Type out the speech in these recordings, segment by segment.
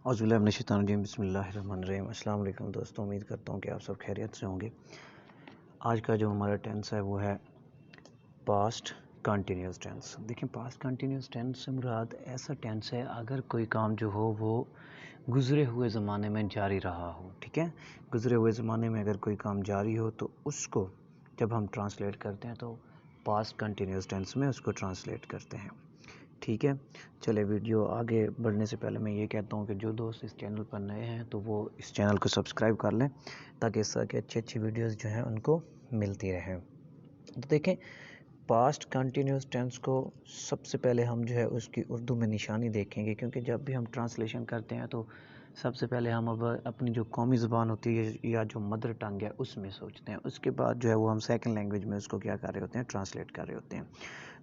औज़ुबिल्लाहि बिस्मिल्लाहिर्रहमानिर्रहीम। अस्सलाम वालेकुम दोस्तों, उम्मीद करता हूँ कि आप सब खैरियत से होंगे। आज का जो हमारा टेंस है वो है पास्ट कंटिन्यूस टेंस। देखिए, पास्ट कंटिन्यूस टेंस से मुराद ऐसा टेंस है अगर कोई काम जो हो वो गुज़रे हुए ज़माने में जारी रहा हो। ठीक है, गुज़रे हुए ज़माने में अगर कोई काम जारी हो तो उसको जब हम ट्रांसलेट करते हैं तो पास्ट कंटिन्यूस टेंस में उसको ट्रांसलेट करते हैं। ठीक है, चले वीडियो आगे बढ़ने से पहले मैं ये कहता हूँ कि जो दोस्त इस चैनल पर नए हैं तो वो इस चैनल को सब्सक्राइब कर लें ताकि इस तरह की अच्छी वीडियोस जो हैं उनको मिलती रहें। तो देखें, पास्ट कंटिन्यूस टेंस को सबसे पहले हम जो है उसकी उर्दू में निशानी देखेंगे, क्योंकि जब भी हम ट्रांसलेशन करते हैं तो सबसे पहले हम अब अपनी जो कौमी ज़बान होती है या जो मदर टंग है उसमें सोचते हैं। उसके बाद जो है वो हम सेकंड लैंग्वेज में उसको क्या कर रहे होते हैं, ट्रांसलेट कर रहे होते हैं।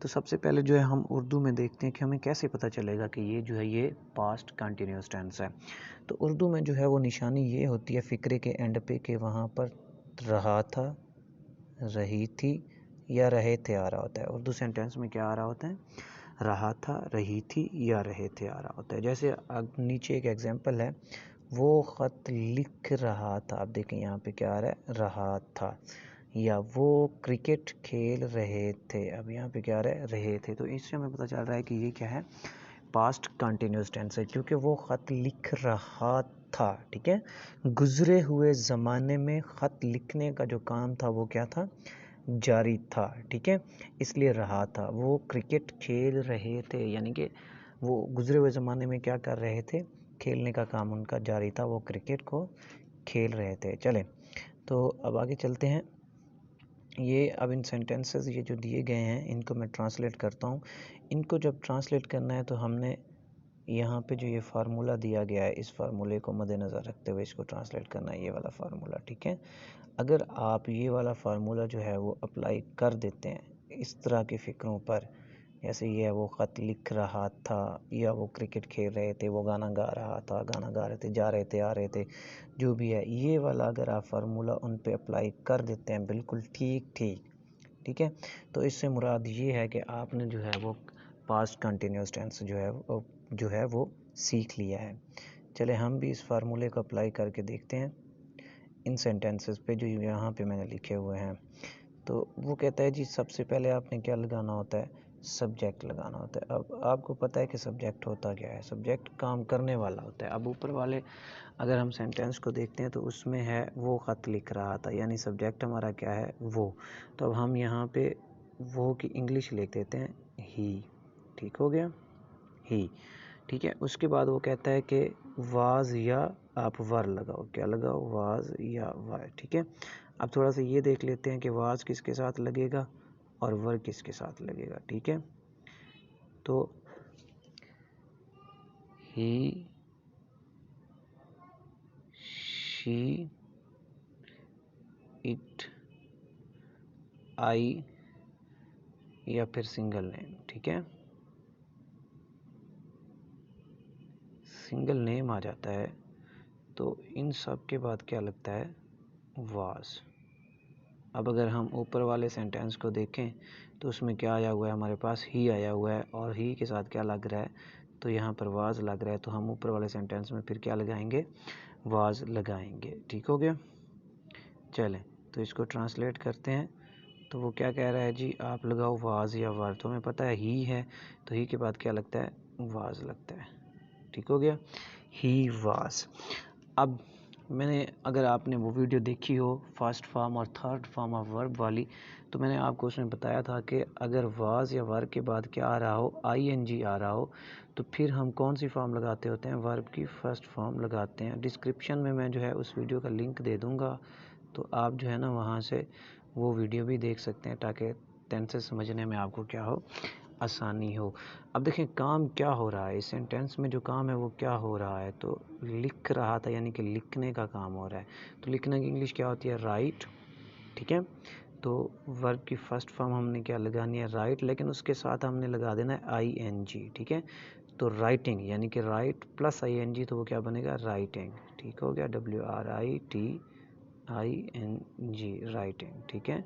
तो सबसे पहले जो है हम उर्दू में देखते हैं कि हमें कैसे पता चलेगा कि ये जो है ये पास्ट कंटिन्यूस टेंस है। तो उर्दू में जो है वो निशानी ये होती है फ़िक्रे के एंड पे कि वहाँ पर रहा था, रही थी या रहे थे आ रहा होता है। उर्दू सेंटेंस में क्या आ रहा होता है, रहा था, रही थी या रहे थे आ रहा होता है। जैसे नीचे एक एग्जांपल है, वो ख़त लिख रहा था। आप देखें यहाँ पे क्या आ रहा है, रहा था। या वो क्रिकेट खेल रहे थे, अब यहाँ पे क्या आ रहा है, रहे थे। तो इससे हमें पता चल रहा है कि ये क्या है, पास्ट कंटिन्यूस टेंस है, क्योंकि वो ख़त लिख रहा था। ठीक है, गुज़रे हुए ज़माने में ख़त लिखने का जो काम था वो क्या था, जारी था। ठीक है, इसलिए रहा था। वो क्रिकेट खेल रहे थे, यानी कि वो गुज़रे हुए ज़माने में क्या कर रहे थे, खेलने का काम उनका जारी था, वो क्रिकेट को खेल रहे थे। चलें तो अब आगे चलते हैं। ये अब इन सेंटेंसेस ये जो दिए गए हैं इनको मैं ट्रांसलेट करता हूँ। इनको जब ट्रांसलेट करना है तो हमने यहाँ पे जो ये फार्मूला दिया गया है, इस फार्मूले को मद्देनज़र रखते हुए इसको ट्रांसलेट करना है, ये वाला फार्मूला। ठीक है, अगर आप ये वाला फार्मूला जो है वो अप्लाई कर देते हैं इस तरह की फ़िक्रों पर, जैसे ये है वो ख़त लिख रहा था, या वो क्रिकेट खेल रहे थे, वो गाना गा रहा था, गाना गा रहे थे, जा रहे थे, आ रहे थे, जो भी है, ये वाला अगर आप फार्मूला उन पे अप्लाई कर देते हैं बिल्कुल ठीक है, तो इससे मुराद ये है कि आपने जो है वो पास्ट कंटिन्यूस टेंस जो है वो सीख लिया है। चले हम भी इस फार्मूले को अप्लाई करके देखते हैं इन सेंटेंसेस पे जो यहाँ पे मैंने लिखे हुए हैं। तो वो कहता है जी, सबसे पहले आपने क्या लगाना होता है, सब्जेक्ट लगाना होता है। अब आपको पता है कि सब्जेक्ट होता क्या है, सब्जेक्ट काम करने वाला होता है। अब ऊपर वाले अगर हम सेंटेंस को देखते हैं तो उसमें है वो ख़त लिख रहा था, यानी सब्जेक्ट हमारा क्या है, वो। तो अब हम यहाँ पे वो की इंग्लिश लिख देते हैं ही। ठीक हो गया, ही। ठीक है, उसके बाद वो कहता है कि वाज या आप वर लगाओ, क्या लगाओ, वाज या वर। ठीक है, अब थोड़ा सा ये देख लेते हैं कि वाज किसके साथ लगेगा और वर किसके साथ लगेगा। ठीक है, तो ही, शी, इट, आई या फिर सिंगल नेम। ठीक है, सिंगल नेम आ जाता है तो इन सब के बाद क्या लगता है, वाज। अब अगर हम ऊपर वाले सेंटेंस को देखें तो उसमें क्या आया हुआ है, हमारे पास ही आया हुआ है और ही के साथ क्या लग रहा है, तो यहाँ पर वाज लग रहा है। तो हम ऊपर वाले सेंटेंस में फिर क्या लगाएंगे, वाज लगाएंगे। ठीक हो गया, चलें तो इसको ट्रांसलेट करते हैं। तो वो क्या कह रहा है जी, आप लगाओ वाज या वर। तो हमें पता है ही है, तो ही के बाद क्या लगता है, वाज लगता है। ठीक हो गया, ही वाज। अब मैंने, अगर आपने वो वीडियो देखी हो फर्स्ट फॉर्म और थर्ड फॉर्म ऑफ वर्ब वाली, तो मैंने आपको उसमें बताया था कि अगर वाज या वर्ब के बाद क्या आ रहा हो, आईएनजी आ रहा हो, तो फिर हम कौन सी फॉर्म लगाते होते हैं, वर्ब की फर्स्ट फॉर्म लगाते हैं। डिस्क्रिप्शन में मैं जो है उस वीडियो का लिंक दे दूँगा, तो आप जो है ना वहाँ से वो वीडियो भी देख सकते हैं ताकि टेंसेस समझने में आपको क्या हो, आसानी हो। अब देखें काम क्या हो रहा है इस सेंटेंस में, जो काम है वो क्या हो रहा है, तो लिख रहा था यानी कि लिखने का काम हो रहा है। तो लिखने की इंग्लिश क्या होती है, राइट। ठीक है, तो वर्ब की फर्स्ट फॉर्म हमने क्या लगानी है, राइट, लेकिन उसके साथ हमने लगा देना है आईएनजी। ठीक है, तो राइटिंग यानी कि राइट प्लस आईएनजी, तो वो क्या बनेगा, राइटिंग। ठीक हो गया, WRITING, राइटिंग। ठीक है,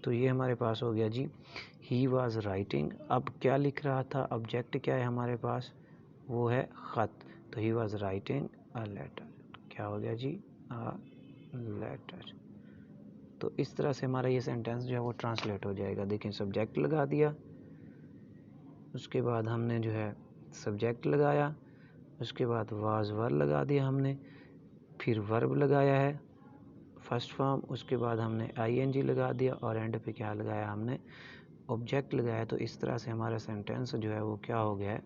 तो ये हमारे पास हो गया जी, ही वॉज राइटिंग। अब क्या लिख रहा था, ऑब्जेक्ट क्या है हमारे पास, वो है ख़त, तो he was writing a letter. क्या हो गया जी? A letter. तो इस तरह से हमारा ये सेंटेंस जो है वो ट्रांसलेट हो जाएगा। देखिए सब्जेक्ट लगा दिया, उसके बाद हमने जो है सब्जेक्ट लगाया, उसके बाद वाज वर्ब लगा दिया हमने, फिर वर्ब लगाया है फर्स्ट फॉर्म, उसके बाद हमने आईएनजी लगा दिया और एंड पे क्या लगाया हमने? ऑब्जेक्ट लगाया। तो इस तरह से हमारा सेंटेंस जो है वो क्या हो गया है?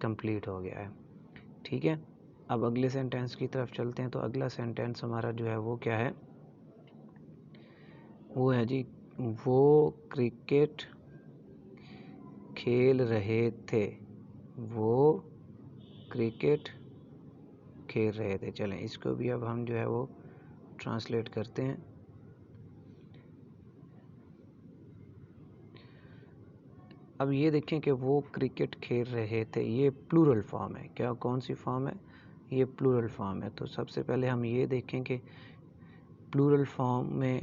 कंप्लीट हो गया है। ठीक है, अब अगले सेंटेंस की तरफ चलते हैं। तो अगला सेंटेंस हमारा जो है वो क्या है? वो है जी, वो क्रिकेट खेल रहे थे। वो क्रिकेट खेल रहे थे। चलें इसको भी अब हम जो है वो ट्रांसलेट करते हैं। अब ये देखें कि वो क्रिकेट खेल रहे थे, ये प्लूरल फॉर्म है। क्या, कौन सी फॉर्म है? ये प्लूरल फॉर्म है। तो सबसे पहले हम ये देखें कि प्लूरल फॉर्म में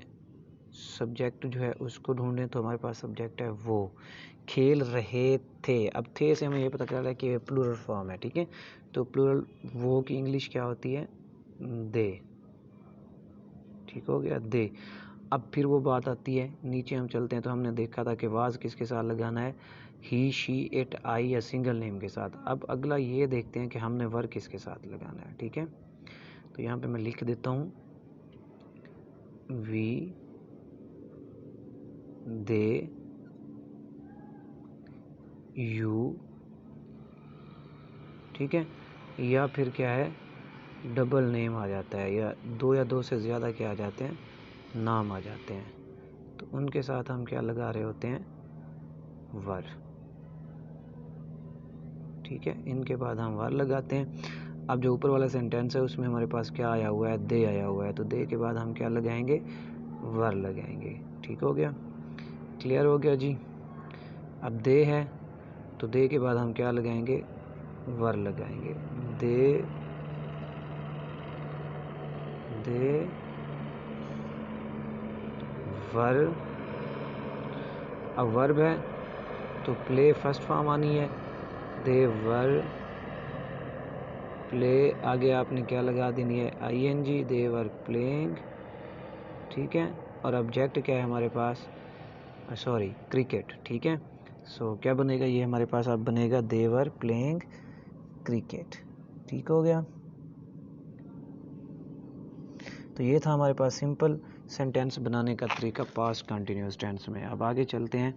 सब्जेक्ट जो है उसको ढूंढें। तो हमारे पास सब्जेक्ट है वो, खेल रहे थे। अब थे से हमें ये पता चल रहा है कि ये प्लूरल फॉर्म है। ठीक है, तो प्लूरल वो की इंग्लिश क्या होती है? दे। ठीक हो गया, दे। अब फिर वो बात आती है, नीचे हम चलते हैं तो हमने देखा था कि वाज किसके साथ लगाना है? ही, शी, इट, आई या सिंगल नेम के साथ। अब अगला ये देखते हैं कि हमने वर्ब किसके साथ लगाना है। ठीक है, तो यहाँ पे मैं लिख देता हूँ वी, दे, यू। ठीक है, या फिर क्या है? डबल नेम आ जाता है, या दो से ज़्यादा क्या आ जाते हैं? नाम आ जाते हैं। तो उनके साथ हम क्या लगा रहे होते हैं? वर। ठीक है, इनके बाद हम वर लगाते हैं। अब जो ऊपर वाला सेंटेंस है उसमें हमारे पास क्या आया हुआ है? दे आया हुआ है। तो दे के बाद हम क्या लगाएंगे? वर लगाएंगे। ठीक हो गया, क्लियर हो गया जी? अब दे है तो दे के बाद हम क्या लगाएंगे? वर लगाएंगे। दे, दे वर। अब वर्ब है तो प्ले फर्स्ट फॉर्म आनी है। दे वर प्ले, आगे आपने क्या लगा देनी है? आईएनजी। They were playing. ठीक है, और ऑब्जेक्ट क्या है हमारे पास? Sorry, cricket. ठीक है, सो क्या बनेगा ये हमारे पास? अब बनेगा दे वर प्लेइंग क्रिकेट। ठीक हो गया, तो ये था हमारे पास सिंपल सेंटेंस बनाने का तरीका पास्ट कंटिन्यूस टेंस में। अब आगे चलते हैं।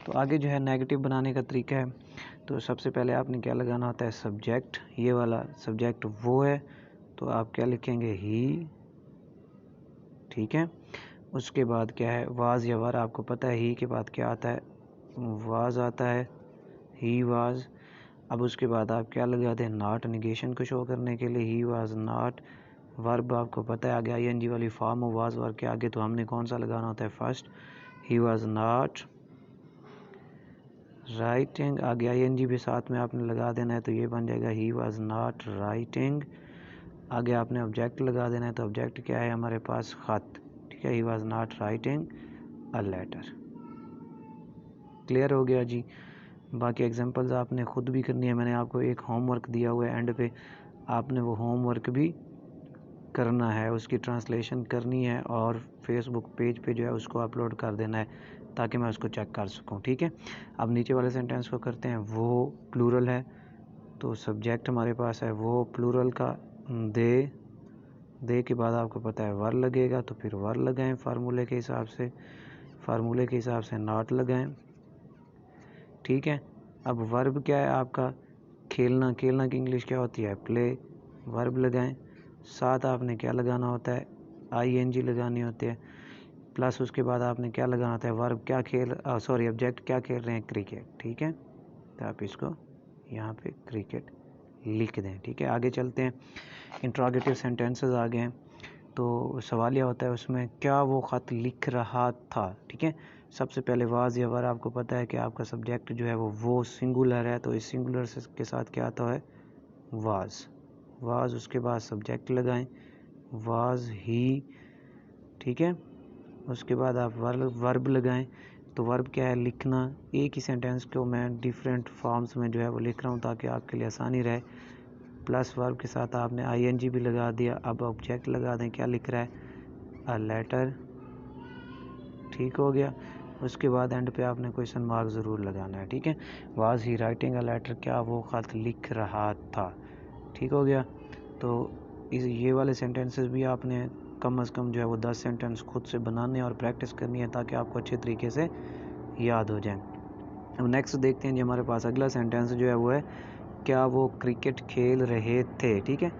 तो आगे जो है नेगेटिव बनाने का तरीका है। तो सबसे पहले आपने क्या लगाना होता है? सब्जेक्ट। ये वाला सब्जेक्ट वो है तो आप क्या लिखेंगे? ही। ठीक है, उसके बाद क्या है? वाज या वर। आपको पता है ही के बाद क्या आता है? वाज आता है, ही वाज। अब उसके बाद आप क्या लगाते हैं? नॉट, निगेशन को शो करने के लिए। ही वाज नॉट। वर्ब आपको पता है आगे आईएनजी वाली फॉर्म हो वाज वर्ब के आगे, तो हमने कौन सा लगाना होता है? First. He was not writing, आगे आईएनजी भी साथ में आपने लगा देना है तो ये बन जाएगा ही वाज नॉट राइटिंग। आगे आपने ऑब्जेक्ट लगा देना है, तो ऑब्जेक्ट क्या है हमारे पास? खत। ठीक है, he was not writing a letter. Clear हो गया जी? बाकी एग्जांपल्स आपने खुद भी करनी है। मैंने आपको एक होमवर्क दिया हुआ है एंड पे, आपने वो होमवर्क भी करना है, उसकी ट्रांसलेशन करनी है और फेसबुक पेज पे जो है उसको अपलोड कर देना है ताकि मैं उसको चेक कर सकूं। ठीक है, अब नीचे वाले सेंटेंस को करते हैं। वो प्लूरल है तो सब्जेक्ट हमारे पास है वो प्लूरल का, दे। दे के बाद आपको पता है वर लगेगा तो फिर वर लगाएं फार्मूले के हिसाब से। फार्मूले के हिसाब से नॉट लगाएं। ठीक है, अब वर्ब क्या है आपका? खेलना। खेलना की इंग्लिश क्या होती है? प्ले। वर्ब लगाएं, साथ आपने क्या लगाना होता है? आईएनजी लगानी होती है, प्लस उसके बाद आपने क्या लगाना होता है? वर्ब क्या सॉरी ऑब्जेक्ट क्या खेल रहे हैं? क्रिकेट। ठीक है, तो आप इसको यहाँ पे क्रिकेट लिख दें। ठीक है, आगे चलते हैं। इंट्रोगेटिव सेंटेंसेस आ गए हैं तो सवालिया होता है उसमें, क्या वो ख़त लिख रहा था? ठीक है, सबसे पहले वाज या वर। आपको पता है कि आपका सब्जेक्ट जो है वो सिंगुलर है तो इस सिंगुलर के साथ क्या आता है? वाज। वाज, उसके बाद सब्जेक्ट लगाएं, वाज ही। ठीक है, उसके बाद आप वर्ब लगाएं, तो वर्ब क्या है, लिखना। एक ही सेंटेंस को मैं डिफरेंट फॉर्म्स में जो है वो लिख रहा हूँ ताकि आपके लिए आसानी रहे। प्लस वर्ब के साथ आपने ING भी लगा दिया। अब ऑब्जेक्ट लगा दें, क्या लिख रहा है, अ लेटर। ठीक हो गया। उसके बाद एंड पे आपने क्वेश्चन मार्क ज़रूर लगाना है। ठीक है, was he writing a letter, क्या वो ख़त लिख रहा था। ठीक हो गया। तो ये वाले सेंटेंसेस भी आपने कम से कम जो है वो 10 सेंटेंस खुद से बनाने और प्रैक्टिस करनी है ताकि आपको अच्छे तरीके से याद हो जाए। अब नेक्स्ट देखते हैं जी, हमारे पास अगला सेंटेंस जो है वो है, क्या वो क्रिकेट खेल रहे थे। ठीक है,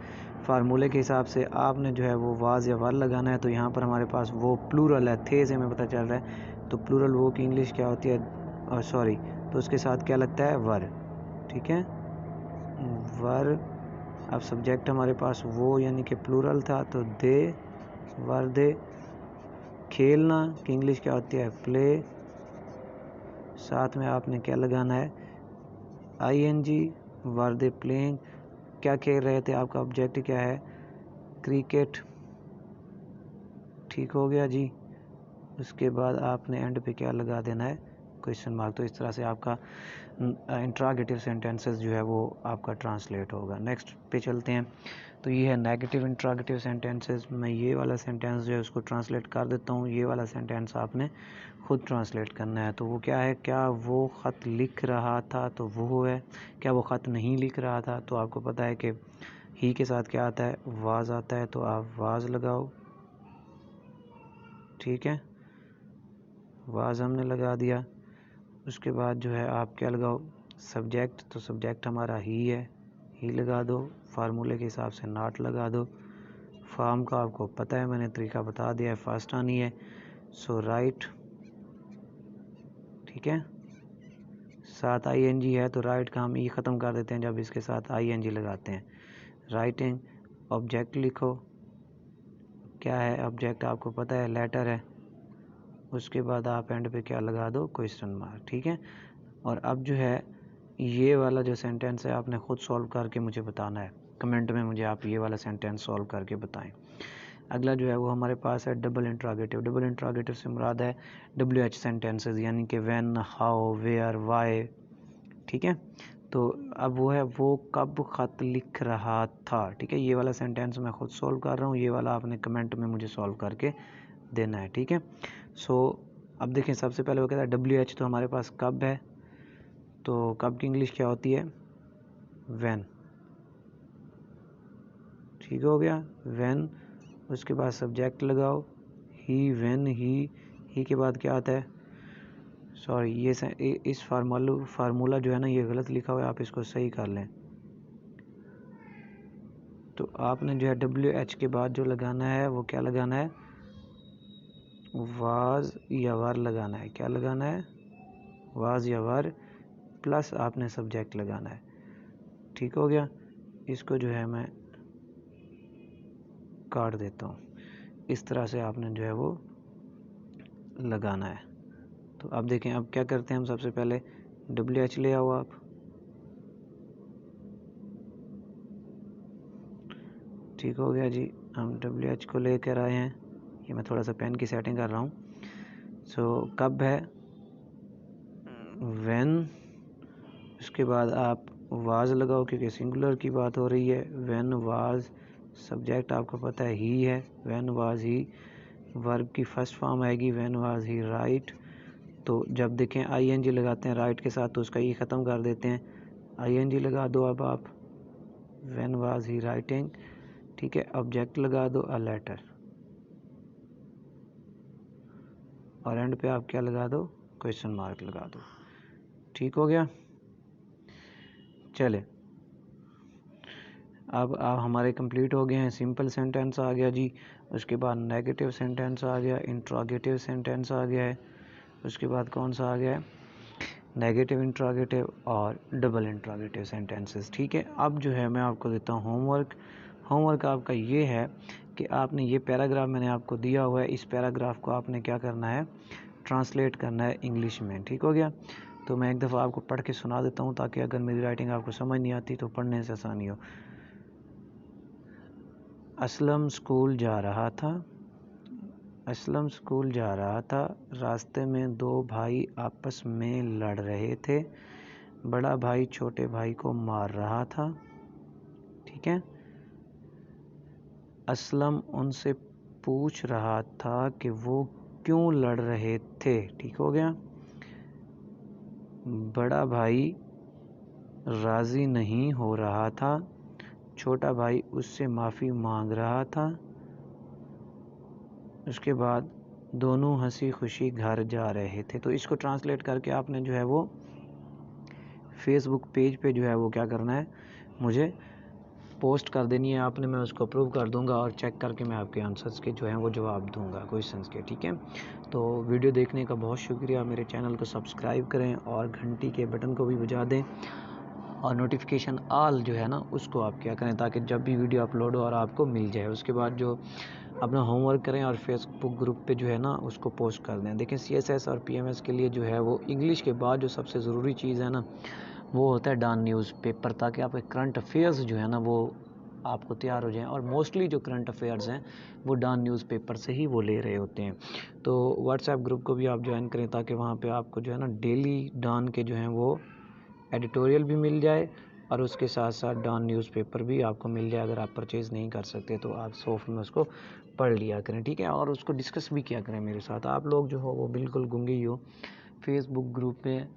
फार्मूले के हिसाब से आपने जो है वो वाज या वर लगाना है। तो यहाँ पर हमारे पास वो प्लूरल है, थे से हमें पता चल रहा है। तो प्लूरल वो की इंग्लिश क्या होती है, सॉरी, तो उसके साथ क्या लगता है, वर। ठीक है, वर। अब सब्जेक्ट हमारे पास वो यानी कि प्लूरल था, तो दे, वर दे। खेलना की इंग्लिश क्या होती है, प्ले। साथ में आपने क्या लगाना है, ING, वर दे प्लेइंग, क्या खेल रहे थे, आपका ऑब्जेक्ट क्या है, क्रिकेट। ठीक हो गया जी। उसके बाद आपने एंड पे क्या लगा देना है, क्वेश्चन मार्क। तो इस तरह से आपका इंट्रागेटिव सेंटेंसेस जो है वो आपका ट्रांसलेट होगा। नेक्स्ट पे चलते हैं। तो ये है नेगेटिव इंट्रागेटिव सेंटेंसेस। मैं ये वाला सेंटेंस जो है उसको ट्रांसलेट कर देता हूँ। ये वाला सेंटेंस आपने खुद ट्रांसलेट करना है। तो वो क्या है, क्या वो ख़त लिख रहा था, तो वो है। क्या वो ख़त नहीं लिख रहा था, तो आपको पता है कि ही के साथ क्या आता है, वाज आता है, तो आप वाज लगाओ। ठीक है, वाज हमने लगा दिया। उसके बाद जो है आप क्या लगाओ, सब्जेक्ट। तो सब्जेक्ट हमारा ही है, ही लगा दो। फार्मूले के हिसाब से नॉट लगा दो। फॉर्म का आपको पता है, मैंने तरीका बता दिया है, फर्स्ट आनी है, सो राइट। ठीक है, साथ ING है तो राइट का हम ई ख़त्म कर देते हैं जब इसके साथ ING लगाते हैं। राइटिंग, ऑब्जेक्ट लिखो, क्या है ऑब्जेक्ट, आपको पता है, लेटर है। उसके बाद आप एंड पे क्या लगा दो, क्वेश्चन मार्क। ठीक है, और अब जो है ये वाला जो सेंटेंस है आपने खुद सॉल्व करके मुझे बताना है। कमेंट में मुझे आप ये वाला सेंटेंस सॉल्व करके बताएं। अगला जो है वो हमारे पास है डबल इंट्रागेटिव। डबल इंट्रागेटिव से मुराद है WH सेंटेंसेस, यानी कि व्हेन, हाउ, वेयर, वाई। ठीक है, तो अब वो है, वो कब ख़त लिख रहा था। ठीक है, ये वाला सेंटेंस मैं खुद सॉल्व कर रहा हूँ, ये वाला आपने कमेंट में मुझे सॉल्व करके देना है। ठीक है, सो अब देखें, सबसे पहले वो कहता है WH, तो हमारे पास कब है, तो कब की इंग्लिश क्या होती है, व्हेन। ठीक हो गया, व्हेन। उसके बाद सब्जेक्ट लगाओ, ही, व्हेन, ही के बाद क्या आता है, सॉरी, इस फार्मूला जो है ना ये गलत लिखा हुआ है, आप इसको सही कर लें। तो आपने जो है WH के बाद जो लगाना है वो क्या लगाना है, वाज या वर लगाना है। क्या लगाना है, वाज या वर, प्लस आपने सब्जेक्ट लगाना है। ठीक हो गया, इसको जो है मैं काट देता हूँ। इस तरह से आपने जो है वो लगाना है। तो अब देखें, अब क्या करते हैं हम, सबसे पहले WH ले आओ आप। ठीक हो गया जी, हम WH को लेकर आए हैं। ये मैं थोड़ा सा पेन की सेटिंग कर रहा हूँ। सो कब है, व्हेन। उसके बाद आप वाज लगाओ क्योंकि सिंगुलर की बात हो रही है, व्हेन वाज। सब्जेक्ट आपको पता है ही है, व्हेन वाज ही। वर्ब की फर्स्ट फॉर्म आएगी, व्हेन वाज ही राइट। तो जब देखें ING लगाते हैं राइट के साथ तो उसका ई ख़त्म कर देते हैं, ING लगा दो अब आप, व्हेन वाज ही राइटिंग। ठीक है, ऑब्जेक्ट लगा दो, अ लेटर, और एंड पे आप क्या लगा दो, क्वेश्चन मार्क लगा दो। ठीक हो गया, चले अब आप हमारे कंप्लीट हो गए हैं। सिंपल सेंटेंस आ गया जी, उसके बाद नेगेटिव सेंटेंस आ गया, इंट्रोगेटिव सेंटेंस आ गया है, उसके बाद कौन सा आ गया है, नेगेटिव इंट्रोगेटिव और डबल इंट्रोगेटिव सेंटेंसेस। ठीक है, अब जो है मैं आपको देता हूँ होमवर्क। होमवर्क आपका ये है कि आपने ये पैराग्राफ मैंने आपको दिया हुआ है, इस पैराग्राफ को आपने क्या करना है, ट्रांसलेट करना है इंग्लिश में। ठीक हो गया, तो मैं एक दफ़ा आपको पढ़ के सुना देता हूँ ताकि अगर मेरी राइटिंग आपको समझ नहीं आती तो पढ़ने से आसानी हो। असलम स्कूल जा रहा था, असलम स्कूल जा रहा था। रास्ते में दो भाई आपस में लड़ रहे थे। बड़ा भाई छोटे भाई को मार रहा था। ठीक है। असलम उनसे पूछ रहा था कि वो क्यों लड़ रहे थे। ठीक हो गया। बड़ा भाई राज़ी नहीं हो रहा था। छोटा भाई उससे माफ़ी मांग रहा था। उसके बाद दोनों हंसी खुशी घर जा रहे थे। तो इसको ट्रांसलेट करके आपने जो है वो फेसबुक पेज पे जो है वो क्या करना है, मुझे पोस्ट कर देनी है आपने। मैं उसको अप्रूव कर दूंगा और चेक करके मैं आपके आंसर्स के जो हैं वो जवाब दूंगा क्वेश्चंस के। ठीक है। तो वीडियो देखने का बहुत शुक्रिया। मेरे चैनल को सब्सक्राइब करें और घंटी के बटन को भी बजा दें और नोटिफिकेशन ऑल जो है ना उसको आप क्या करें ताकि जब भी वीडियो अपलोड हो और आपको मिल जाए। उसके बाद जो अपना होमवर्क करें और फेसबुक ग्रुप पे जो है ना उसको पोस्ट कर दें। देखें CSS और PMS के लिए जो है वो इंग्लिश के बाद जो सबसे ज़रूरी चीज़ है ना वो होता है डॉन न्यूज़पेपर, ताकि आपके करंट अफेयर्स जो है ना वो आपको तैयार हो जाएं। और मोस्टली जो करंट अफेयर्स हैं वो डॉन न्यूज़पेपर से ही वो ले रहे होते हैं। तो व्हाट्सएप ग्रुप को भी आप ज्वाइन करें ताकि वहाँ पे आपको जो है ना डेली डॉन के जो हैं वो एडिटोरियल भी मिल जाए और उसके साथ साथ डॉन न्यूज़पेपर भी आपको मिल जाए। अगर आप परचेज़ नहीं कर सकते तो आप सॉफ्ट में उसको पढ़ लिया करें। ठीक है। और उसको डिस्कस भी किया करें मेरे साथ। आप लोग जो हो वो बिल्कुल गूंगे ही हो। फेसबुक ग्रुप में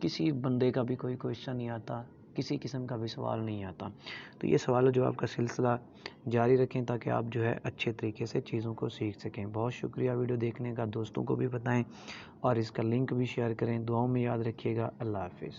किसी बंदे का भी कोई क्वेश्चन नहीं आता, किसी किस्म का भी सवाल नहीं आता। तो ये सवाल जवाब का सिलसिला जारी रखें ताकि आप जो है अच्छे तरीके से चीज़ों को सीख सकें। बहुत शुक्रिया वीडियो देखने का। दोस्तों को भी बताएं और इसका लिंक भी शेयर करें। दुआओं में याद रखिएगा। अल्लाह हाफिज़।